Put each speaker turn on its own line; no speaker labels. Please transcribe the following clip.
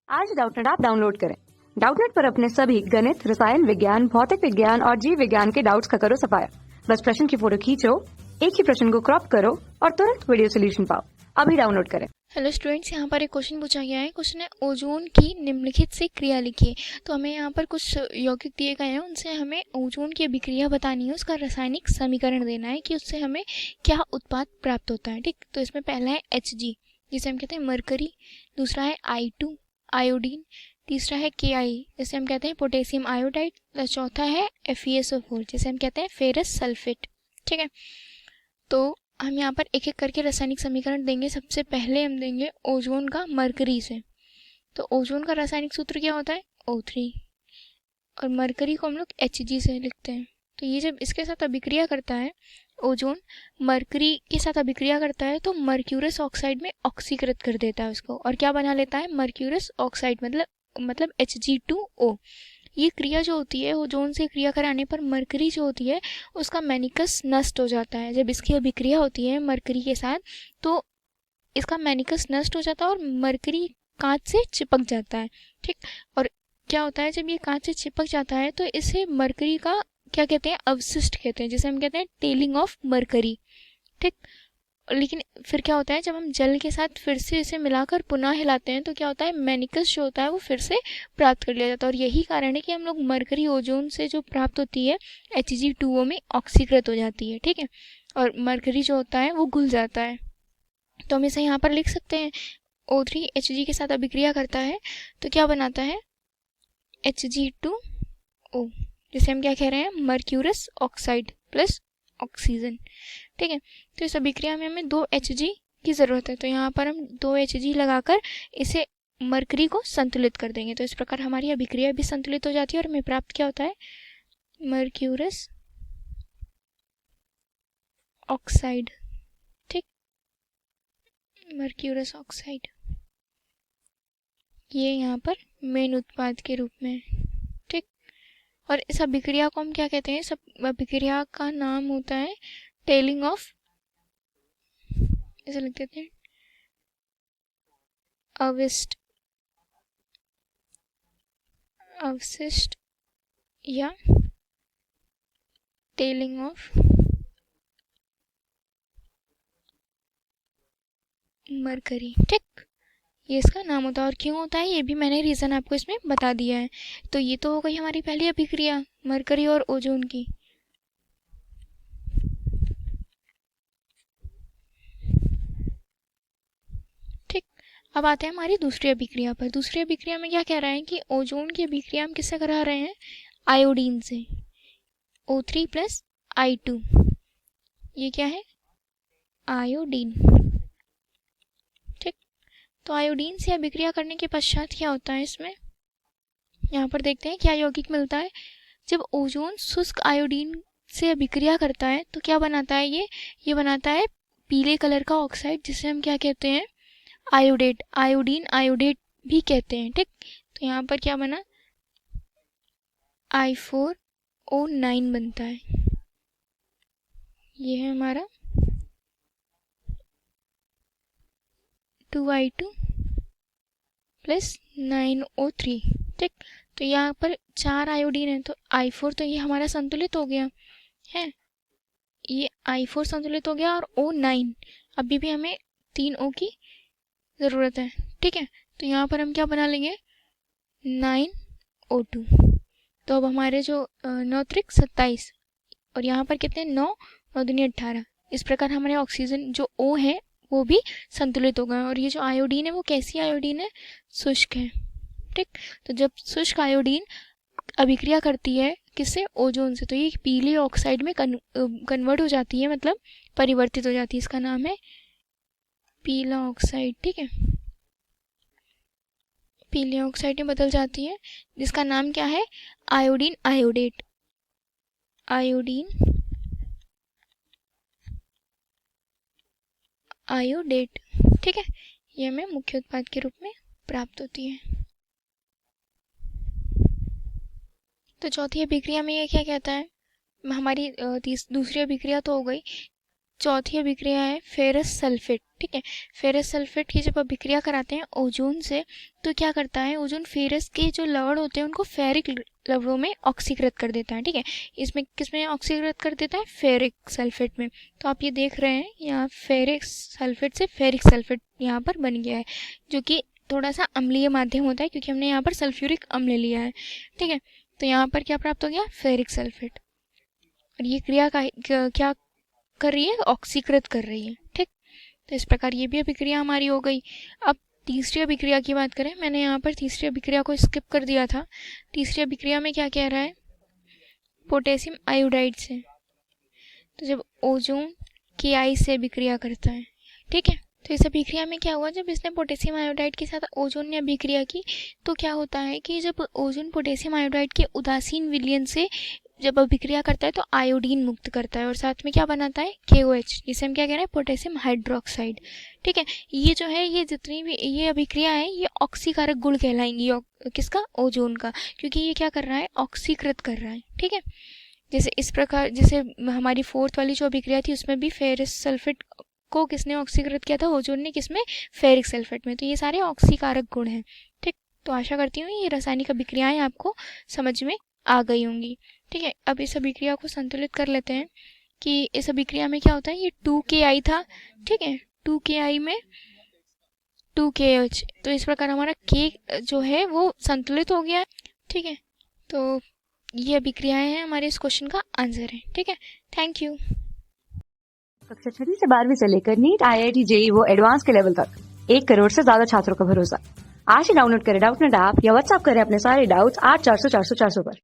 आज Doubtnut app download करें। Doubtnut पर अपने सभी गणित, रसायन विज्ञान, भौतिक विज्ञान और जीव विज्ञान के डाउट्स का करो सफाया। बस प्रश्न की फोटो खींचो, एक ही प्रश्न को क्रॉप करो और तुरंत वीडियो सोल्यूशन पाओ। अभी डाउनलोड करें।
हेलो स्टूडेंट्स, यहाँ पर एक क्वेश्चन पूछा गया है। क्वेश्चन है ओजोन की निम्नलिखित से क्रिया लिखिए। तो हमें यहाँ पर कुछ यौगिक दिए गए हैं, उनसे हमें ओजोन की अभिक्रिया बतानी है, उसका रासायनिक समीकरण देना है कि उससे हमें क्या उत्पाद प्राप्त होता है। ठीक, तो इसमें पहला है Hg, जिसे हम कहते हैं मरकरी। दूसरा है I2 आयोडीन। तीसरा है Ki, जिसे हम कहते हैं पोटेशियम आयोडाइड। और चौथा है FeSO4, जिसे हम कहते हैं फेरस सल्फेट। ठीक है, तो हम यहाँ पर एक एक करके रासायनिक समीकरण देंगे। सबसे पहले हम देंगे ओजोन का मरकरी से। तो ओजोन का रासायनिक सूत्र क्या होता है? O3। और मरकरी को हम लोग Hg से लिखते हैं। तो ये जब इसके साथ अभिक्रिया करता है, ओजोन मरकरी के साथ अभिक्रिया करता है, तो मर्क्यूरस ऑक्साइड में ऑक्सीकृत कर देता है उसको। और क्या बना लेता है? मर्क्यूरस ऑक्साइड, मतलब Hg2O। ये क्रिया जो होती है, ओजोन से क्रिया कराने पर मरकरी जो होती है उसका मैनिकस नष्ट हो जाता है। जब इसकी अभिक्रिया होती है मरकरी के साथ, तो इसका मैनिकस नष्ट हो जाता है और मरकरी कांच से चिपक जाता है। ठीक, और क्या होता है जब ये कांच से चिपक जाता है, तो इसे मरकरी का क्या कहते हैं? अवशिष्ट कहते हैं, जिसे हम कहते हैं टेलिंग ऑफ मरकरी। ठीक, लेकिन फिर क्या होता है जब हम जल के साथ फिर से इसे मिलाकर पुनः हिलाते हैं, तो क्या होता है? मैनिकस जो होता है वो फिर से प्राप्त कर लिया जाता है। और यही कारण है कि हम लोग मरकरी ओजोन से जो प्राप्त होती है Hg2O में ऑक्सीकृत हो जाती है। ठीक है, और मरकरी जो होता है वो घुल जाता है। तो हम इसे यहाँ पर लिख सकते हैं, O3 Hg के साथ अभिक्रिया करता है तो क्या बनाता है? Hg2O, जिसे हम क्या कह रहे हैं? Mercurous oxide plus oxygen. ठीक है, तो इस अभिक्रिया में हमें 2 Hg की ज़रूरत है। तो यहाँ पर हम 2 Hg लगाकर इसे मरकरी को संतुलित कर देंगे। तो इस प्रकार हमारी अभिक्रिया भी संतुलित हो जाती है और हमें प्राप्त क्या होता है? Mercurous oxide. ठीक, मर्क्यूरस ऑक्साइड ये यहाँ पर मेन उत्पाद के रूप में। ठीक, और इस अभिक्रिया को हम क्या कहते हैं? इस अभिक्रिया का नाम होता है टेलिंग ऑफ, इसे लिख देते हैं अवशिष्ट या टेलिंग ऑफ मरकरी। ठीक, ये इसका नाम होता है। और क्यों होता है ये भी मैंने रीज़न आपको इसमें बता दिया है। तो ये तो हो गई हमारी पहली अभिक्रिया मरकरी और ओजोन की। ठीक, अब आते हैं हमारी दूसरी अभिक्रिया पर। दूसरी अभिक्रिया में क्या कह रहा है कि ओजोन की अभिक्रिया हम किससे करा रहे हैं? आयोडीन से। O3 प्लस I2, ये क्या है? आयोडीन। ठीक, तो आयोडीन से अभिक्रिया करने के पश्चात क्या होता है इसमें? यहाँ पर देखते हैं क्या यौगिक मिलता है। जब ओजोन शुष्क आयोडीन से अभिक्रिया करता है तो क्या बनाता है? ये बनाता है पीले कलर का ऑक्साइड, जिसे हम क्या कहते हैं? आयोडेट। आयोडीन आयोडेट भी कहते हैं। ठीक, तो यहाँ पर क्या बना? I4O9 बनता है। ये है हमारा 2I2 प्लस 9O3। ठीक, तो यहाँ पर 4 आयोडीन है, तो I4 तो ये हमारा संतुलित हो गया है। ये I4 संतुलित हो गया और O9, अभी भी हमें 3 O की ज़रूरत है। ठीक है, तो यहाँ पर हम क्या बना लेंगे? 9O2। तो अब हमारे जो 9 त्रिक 27 और यहाँ पर कितने? 9 9 दूनी 18। इस प्रकार हमारे ऑक्सीजन जो O है वो भी संतुलित हो गए। और ये जो आयोडीन है वो कैसी आयोडीन है? शुष्क है। ठीक, तो जब शुष्क आयोडीन अभिक्रिया करती है किससे? ओजोन से, तो ये पीले ऑक्साइड में कन्वर्ट हो जाती है, मतलब परिवर्तित हो जाती है। इसका नाम है पीला ऑक्साइड। ठीक है, पीले ऑक्साइड में बदल जाती है, जिसका नाम क्या है? Iodine iodate. Iodine iodate. ठीक है, ये हमें मुख्य उत्पाद के रूप में प्राप्त होती है। तो चौथी अभिक्रिया में ये क्या कहता है? हमारी दूसरी अभिक्रिया तो हो गई। चौथी अभिक्रिया है फेरस सल्फेट। ठीक है, फेरस सल्फेट की जब अभिक्रिया कराते हैं ओजोन से तो क्या करता है, ओजोन फेरस के जो लवण होते हैं उनको फेरिक लवणों में ऑक्सीकृत कर देता है। ठीक है, इसमें किसमें ऑक्सीकृत कर देता है, फेरिक सल्फेट में। तो आप ये देख रहे हैं यहाँ फेरिक सल्फेट से फेरिक सल्फेट यहाँ पर बन गया है, जो कि थोड़ा सा अम्लीय माध्यम होता है क्योंकि हमने यहाँ पर सल्फ्यूरिक अम्ल लिया है। ठीक है, तो यहाँ पर क्या प्राप्त हो गया, फेरिक सल्फेट। और ये क्रिया का क्या कर रही है, ऑक्सीकृत कर रही है। ठीक, तो इस प्रकार ये भी अभिक्रिया हमारी हो गई। अब तीसरी अभिक्रिया की बात करें, मैंने यहाँ पर तीसरी अभिक्रिया को स्किप कर दिया था। तीसरी अभिक्रिया में क्या कह रहा है, पोटेशियम आयोडाइड से। तो जब ओजोन KI से अभिक्रिया करता है, ठीक है, तो इस अभिक्रिया में क्या हुआ, जब इसने पोटेशियम आयोडाइड के साथ ओजोन ने अभिक्रिया की तो क्या होता है कि जब ओजोन पोटेशियम आयोडाइड के उदासीन विलयन से जब अभिक्रिया करता है तो आयोडीन मुक्त करता है और साथ में क्या बनाता है, KOH, जिसे हम क्या कह रहे हैं, पोटेशियम हाइड्रोक्साइड। ठीक है, ये जो है, ये जितनी भी ये अभिक्रिया है ये ऑक्सीकारक गुण कहलाएंगी, किसका, ओजोन का, क्योंकि ये क्या कर रहा है, ऑक्सीकृत कर रहा है। ठीक है, जैसे इस प्रकार, जैसे हमारी फोर्थ वाली जो अभिक्रिया थी उसमें भी फेरस सल्फेट को किसने ऑक्सीकृत किया था, ओजोन ने, किसमें, फेरिक सल्फेट में। तो ये सारे ऑक्सीकारक गुण हैं। ठीक, तो आशा करती हूँ ये रासायनिक अभिक्रियाएं आपको समझ में आ गई होंगी। ठीक है, अब इस अभिक्रिया को संतुलित कर लेते हैं कि इस अभिक्रिया में क्या होता है, ये 2KI था। ठीक है, 2KI में 2KH, तो इस प्रकार हमारा K जो है वो संतुलित हो गया है। ठीक है, तो ये अभिक्रियाएं हैं, हमारे इस क्वेश्चन का आंसर है। ठीक है, थैंक यू।
कक्षा 6वीं से 12वीं से लेकर नीट, IIT, JEE वो एडवांस के लेवल तक 1 करोड़ से ज्यादा छात्रों का भरोसा। आज ही डाउनलोड करें डाउटनेट ऐप या व्हाट्सएप करें अपने सारे डाउट्स 8400 400 400 पर।